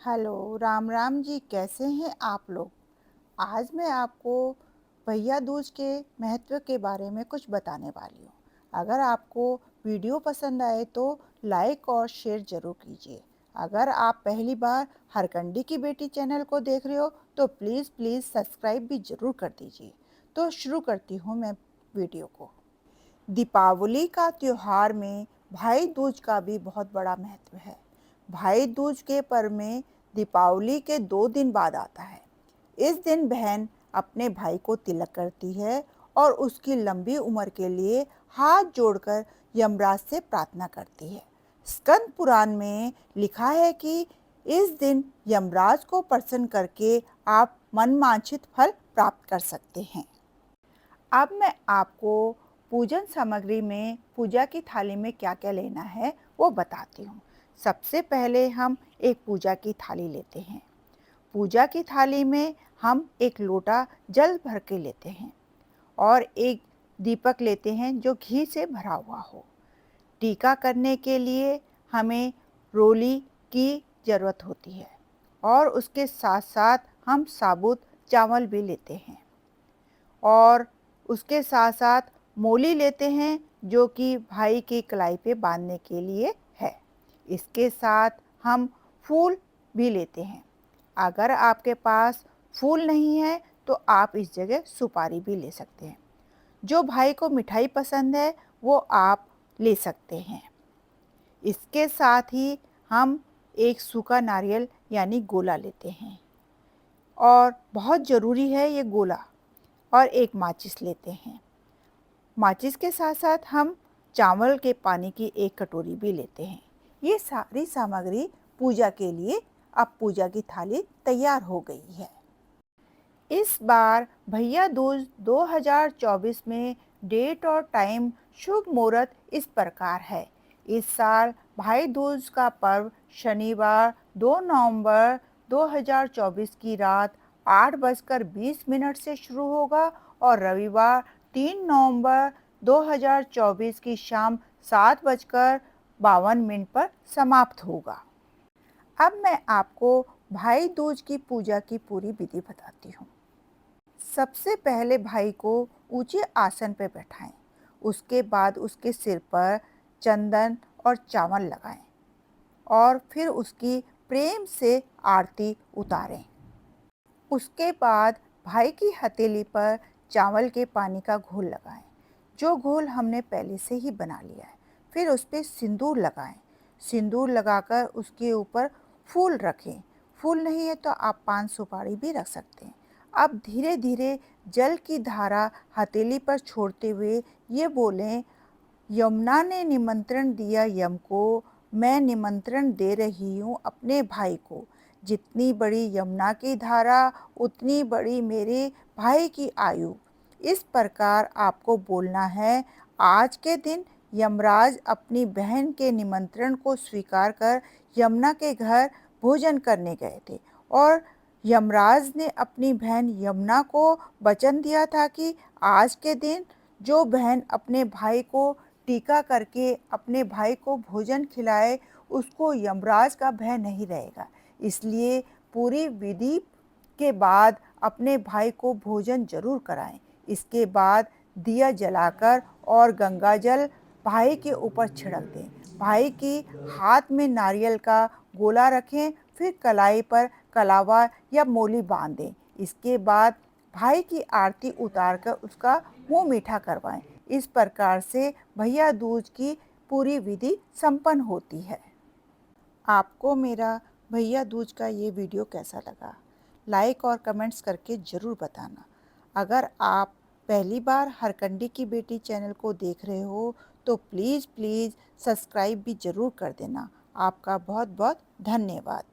Hello, Ram Ram ji, कैसे हैं आप लोग? आज मैं आपको भैया दूज के महत्व के बारे में कुछ बताने वाली हूँ। अगर आपको वीडियो पसंद आए तो लाइक और शेयर ज़रूर कीजिए। अगर आप पहली बार हरकंडी की बेटी चैनल को देख रहे हो तो प्लीज़ प्लीज़ सब्सक्राइब भी ज़रूर कर दीजिए। तो शुरू करती हूँ मैं वीडियो को। दीपावली का त्योहार में भाई दूज का भी बहुत बड़ा महत्व है। भाई दूज के पर्व में दीपावली के 2 दिन बाद आता है। इस दिन बहन अपने भाई को तिलक करती है और उसकी लंबी उम्र के लिए हाथ जोड़कर यमराज से प्रार्थना करती है। स्कंद पुराण में लिखा है कि इस दिन यमराज को प्रसन्न करके आप मनवांछित फल प्राप्त कर सकते हैं। अब मैं आपको पूजन सामग्री में पूजा की थाली में क्या-क्या लेना है वो बताती हूँ। सबसे पहले हम एक पूजा की थाली लेते हैं। पूजा की थाली में हम एक लोटा जल भर के लेते हैं और एक दीपक लेते हैं जो घी से भरा हुआ हो। टीका करने के लिए हमें रोली की ज़रूरत होती है और उसके साथ-साथ हम साबुत चावल भी लेते हैं और उसके साथ-साथ मोली लेते हैं जो कि भाई की कलाई पे बाँधने के लिए है। इसके साथ हम फूल भी लेते हैं। अगर आपके पास फूल नहीं है तो आप इस जगह सुपारी भी ले सकते हैं। जो भाई को मिठाई पसंद है वो आप ले सकते हैं। इसके साथ ही हम एक सूखा नारियल यानी गोला लेते हैं और बहुत ज़रूरी है ये गोला और एक माचिस लेते हैं। माचिस के साथ-साथ हम चावल के पानी की एक कटोरी भी लेते हैं। ये सारी सामग्री पूजा के लिए अब पूजा की थाली तैयार हो गई है। इस बार भैया दूज 2024 में डेट और टाइम शुभ मुहूर्त इस प्रकार है। इस साल भाई दूज का पर्व शनिवार 2 नवंबर 2024 की रात 8:20 से शुरू होगा और रविवार 3 नवंबर 2024 की शाम 7:52 पर समाप्त होगा। अब मैं आपको भाई दूज की पूजा की पूरी विधि बताती हूँ। सबसे पहले भाई को ऊंचे आसन पर बैठाएं। उसके बाद उसके सिर पर चंदन और चावल लगाएं और फिर उसकी प्रेम से आरती उतारें। उसके बाद भाई की हथेली पर चावल के पानी का घोल लगाएं, जो घोल हमने पहले से ही बना लिया है। फिर उस पर सिंदूर लगाएं। सिंदूर लगाकर उसके ऊपर फूल रखें। फूल नहीं है तो आप पान सुपारी भी रख सकते हैं। अब धीरे धीरे जल की धारा हथेली पर छोड़ते हुए ये बोलें, यमुना ने निमंत्रण दिया यम को, मैं निमंत्रण दे रही हूँ अपने भाई को। जितनी बड़ी यमुना की धारा उतनी बड़ी मेरे भाई की आयु। इस प्रकार आपको बोलना है। आज के दिन यमराज अपनी बहन के निमंत्रण को स्वीकार कर यमुना के घर भोजन करने गए थे और यमराज ने अपनी बहन यमुना को वचन दिया था कि आज के दिन जो बहन अपने भाई को टीका करके अपने भाई को भोजन खिलाए उसको यमराज का भय नहीं रहेगा। इसलिए पूरी विधि के बाद अपने भाई को भोजन जरूर कराएं। इसके बाद दिया जलाकर और गंगा जल भाई के ऊपर छिड़क दें। भाई की हाथ में नारियल का गोला रखें, फिर कलाई पर कलावा या मोली बांध दें। इसके बाद भाई की आरती उतारकर उसका मुंह मीठा करवाएं। इस प्रकार से भैया दूज की पूरी विधि संपन्न होती है। आपको मेरा भैया दूज का ये वीडियो कैसा लगा? लाइक और कमेंट्स करके ज़रूर बताना। अगर आप पहली बार हरकंडी की बेटी चैनल को देख रहे हो तो प्लीज़ प्लीज़ सब्सक्राइब भी ज़रूर कर देना। आपका बहुत बहुत धन्यवाद।